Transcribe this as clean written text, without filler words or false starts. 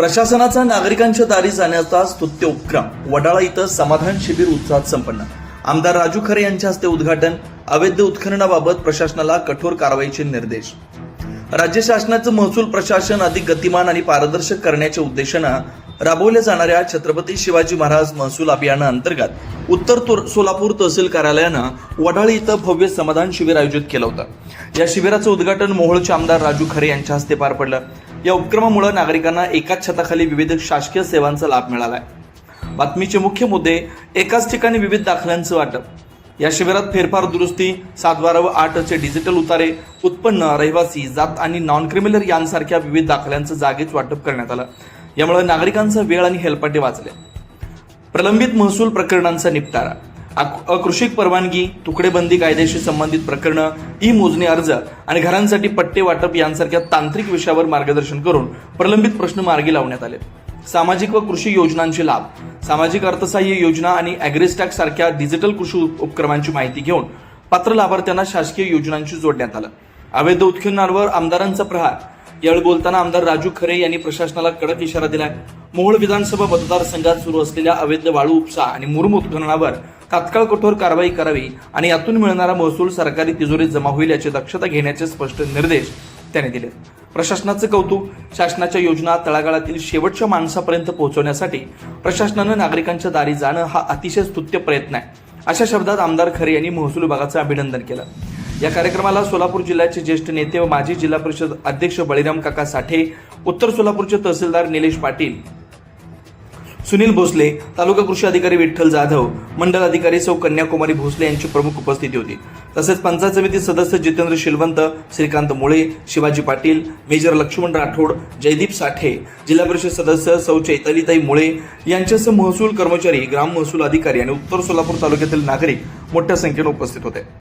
प्रशासनाचा नागरिकांच्या दारी जाण्याचा स्तुत्य उपक्रम वडाळा इथं समाधान शिबिर उत्साहात संपन्न। आमदार राजू खरे यांच्या हस्ते उद्घाटन। अवैध उत्खननाबाबत प्रशासनाला कठोर कारवाईचे निर्देश। राज्य शासनाचं महसूल प्रशासन अधिक गतिमान आणि पारदर्शक करण्याच्या उद्देशानं राबवल्या जाणाऱ्या छत्रपती शिवाजी महाराज महसूल अभियानाअंतर्गत उत्तर सोलापूर तहसील कार्यालयानं वडाळी इथं भव्य समाधान शिबिर आयोजित केलं होतं। या शिबिराचं उद्घाटन मोहोळचे आमदार राजू खरे यांच्या हस्ते पार पडलं। या उपक्रमामुळे नागरिकांना एकाच छताखाली विविध शासकीय सेवांचा लाभ मिळाला आहे। बातमीचे मुख्य मुद्दे, एकाच ठिकाणी विविध दाखल्यांचं वाटप। या शिबिरात फेरफार दुरुस्ती, 7/12 व 8 चे डिजिटल उतारे, उत्पन्न, रहिवासी, जात आणि नॉन क्रिमिनल यांसारख्या विविध दाखल्यांचं जागेच वाटप करण्यात आलं। यामुळे नागरिकांचा वेळ आणि हेलपाटे वाचले। प्रलंबित महसूल प्रकरणांचा निपटारा, अकृषिक परवानगी, तुकडेबंदी कायद्याशी संबंधित प्रकरणं, ई मोजणी अर्ज आणि घरांसाठी पट्टे वाटप यांसारख्या तांत्रिक विषयावर मार्गदर्शन करून प्रलंबित प्रश्न मार्गी लावण्यात आले। सामाजिक व कृषी योजनांचे लाभ, सामाजिक अर्थसहाय्य योजना आणि ॲग्रिस्टॅक सारख्या डिजिटल कृषी उपक्रमांची माहिती घेऊन पात्र लाभार्थ्यांना शासकीय योजनांशी जोडण्यात आलं। अवैध उत्खननावर आमदारांचा प्रहार, यावेळी बोलताना आमदार राजू खरे यांनी प्रशासनाला कडक इशारा दिलाय। मोहोळ विधानसभा मतदारसंघात सुरू असलेल्या अवैध वाळू उपसा आणि मुरुम उत्खननावर तात्काळ कठोर कारवाई करावी आणि यातून मिळणारा महसूल सरकारी तिजोरीत जमा होईल याची दक्षता घेण्याचे स्पष्ट निर्देश त्यांनी दिले। प्रशासनाचं कौतुक, शासनाच्या योजना तळागाळातील शेवटच्या माणसापर्यंत पोहोचवण्यासाठी प्रशासनानं नागरिकांच्या दारी जाणं हा अतिशय स्तुत्य प्रयत्न आहे, अशा शब्दात आमदार खरे यांनी महसूल विभागाचं अभिनंदन केलं। या कार्यक्रमाला सोलापूर जिल्ह्याचे ज्येष्ठ नेते व माजी जिल्हा परिषद अध्यक्ष बळीराम काका साठे, उत्तर सोलापूरचे तहसीलदार निलेश पाटील, सुनील भोसले, तालुका कृषी अधिकारी विठ्ठल जाधव, मंडल अधिकारी सौ कन्याकुमारी भोसले यांची प्रमुख उपस्थिती होती। तसेच पंचायत समिती सदस्य जितेंद्र शिलवंत, श्रीकांत मुळे, शिवाजी पाटील, मेजर लक्ष्मण राठोड, जयदीप साठे, जिल्हा परिषद सदस्य सौ चैतालीताई मुळे यांच्यासह महसूल कर्मचारी, ग्राम महसूल अधिकारी आणि उत्तर सोलापूर तालुक्यातील नागरिक मोठ्या संख्येने उपस्थित होते।